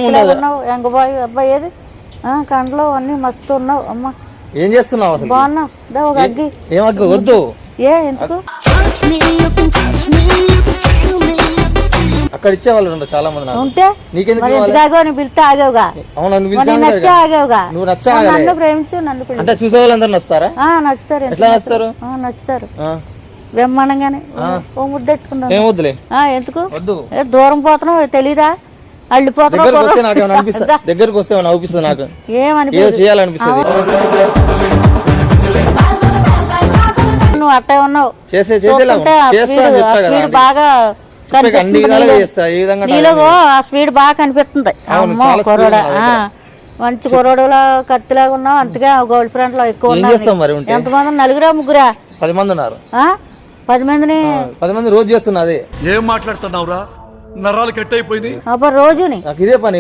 ఉన్నావు ఎంగబాయి అబ్బాయి ఏది కండ్లో అన్ని మస్తు ఉన్నావు అమ్మ. ఏం చేస్తున్నావు అసలు? బాగున్నావు ఒక అగ్గి. ఏం అగ్గి వద్దు. ఎందుకు అక్కడ ఇచ్చేవాళ్ళు చాలా మంది ఉంటే పిలిస్తే ఆగేవుగా. ఆగేవుగా నువ్వు నచ్చా నన్ను ప్రేమించు నన్ను అంటే చూసే వాళ్ళందరూ నచ్చుతారా? నచ్చుతారు. ఎట్లా నచ్చుతారు? నచ్చుతారు బ్రహ్మాండంగానే. ఓ ముద్దెట్టుకున్నావు. ఏం వద్దులే. ఎందుకు వద్దు. దూరం పోతున్నావు తెలీదా? అల్లిపోతున్నావు. దగ్గరకు వస్తే అనిపిస్తుంది నాకు. ఏమని చేయాలనిపిస్తుంది. నువ్వు అట్టే ఉన్నావు. బాగా నీలో ఆ స్పీడ్ బాగా కనిపిస్తుంది. అమ్మో కుర్రోడా మంచి కుర్రోడులా కత్తిలాగా ఉన్నావు. అంతగా గోల్డ్ ఫ్రెండ్ లో ఎక్కువ ఎంతమంది? నలుగురా ముగ్గురా? 10 మంది ఉన్నారు. 10 మందిని 10 మంది రోజు చేస్తున్నది. ఏం మాట్లాడుతున్నావురా? నరాలు కట్ అయిపోయింది. రోజుని నాకు ఇదే పని.